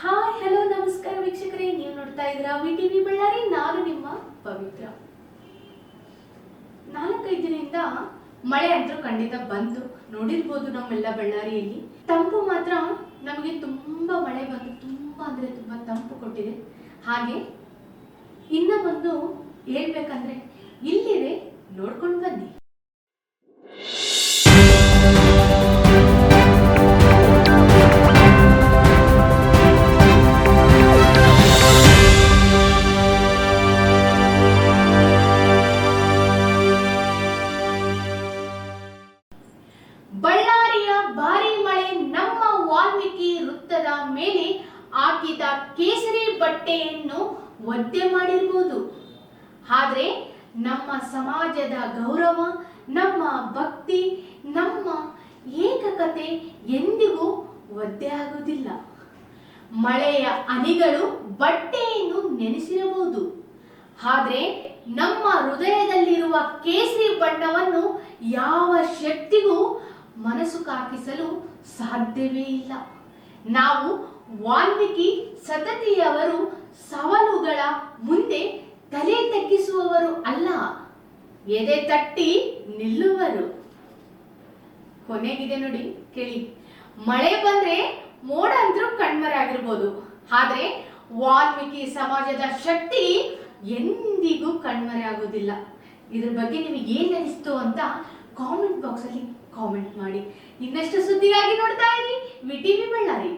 Hi hello ನಮಸ್ಕಾರ ವೀಕ್ಷಕರೇ, ನೀವು ನೋಡ್ತಾ ಇದ್ದೀರಾ ವಿಟಿವಿ ಬಳ್ಳಾರಿ. ನಾನು ನಿಮ್ಮ ಪವಿತ್ರ. 4-5 ದಿನದಿಂದ ಮಳೆ ಅಂತೂ ಖಂಡಿತ ಬಂತು, ನೋಡಿರ್ಬೋದು ನಮ್ಮೆಲ್ಲ ಬಳ್ಳಾರಿಯಲ್ಲಿ. ತಂಪು ಮಾತ್ರ ನಮಗೆ ತುಂಬಾ ಮಳೆ ಬಂದು ತುಂಬಾ ಅಂದ್ರೆ ತುಂಬಾ ತಂಪು ಕೊಟ್ಟಿದೆ. ಹಾಗೆ ಇನ್ನ ಒಂದು ಹೇಳ್ಬೇಕಂದ್ರೆ ಇಲ್ಲಿದೆ, ನೋಡ್ಕೊಂಡು ಬನ್ನಿ. ಬಳ್ಳಾರಿಯ ಭಾರಿ ಮಳೆ ನಮ್ಮ ವಾಲ್ಮೀಕಿ ವೃತ್ತದ ಮೇಲೆ ಹಾಕಿದ ಕೇಸರಿ ಬಟ್ಟೆಯನ್ನು ಒದ್ದೆ ಮಾಡಿರಬಹುದು. ಆದ್ರೆ ನಮ್ಮ ಸಮಾಜದ ಗೌರವ, ನಮ್ಮ ಭಕ್ತಿ, ನಮ್ಮ ಏಕಕತೆ ಎಂದಿಗೂ ಒದ್ದೆ ಆಗುವುದಿಲ್ಲ. ಮಳೆಯ ಹನಿಗಳು ಬಟ್ಟೆಯನ್ನು ನೆನೆಸಿರಬಹುದು, ಆದ್ರೆ ನಮ್ಮ ಹೃದಯದಲ್ಲಿರುವ ಕೇಸರಿ ಬಣ್ಣವನ್ನು ಯಾವ ಶಕ್ತಿಗೂ ಮನಸ್ಸು ಕಾಕಿಸಲು ಸಾಧ್ಯವೇ ಇಲ್ಲ. ನಾವು ವಾಲ್ಮೀಕಿ ಸತತಿಯವರು ಸವಾಲುಗಳ ಮುಂದೆ ತಲೆ ತಗ್ಗಿಸುವವರು ಅಲ್ಲ, ಎದೆ ತಟ್ಟಿ ನಿಲ್ಲುವರು. ಕೊನೆಗಿದೆ ನೋಡಿ, ಕೇಳಿ. ಮಳೆ ಬಂದ್ರೆ ಮೋಡ ಅಂದ್ರೂ ಕಣ್ಮರೆಯಾಗಿರ್ಬೋದು, ಆದ್ರೆ ವಾಲ್ಮೀಕಿ ಸಮಾಜದ ಶಕ್ತಿ ಎಂದಿಗೂ ಕಣ್ಮರೆ ಆಗೋದಿಲ್ಲ. ಇದ್ರ ಬಗ್ಗೆ ನಿಮಗೆ ಏನ್ ಅನಿಸ್ತು ಅಂತ ಕಾಮೆಂಟ್ ಬಾಕ್ಸ್ ಅಲ್ಲಿ ಕಾಮೆಂಟ್ ಮಾಡಿ. ಇನ್ನಷ್ಟು ಸುದ್ದಿಗಾಗಿ ನೋಡ್ತಾ ಇರಿ ವಿಟಿವಿ ಬಳ್ಳಾರಿ.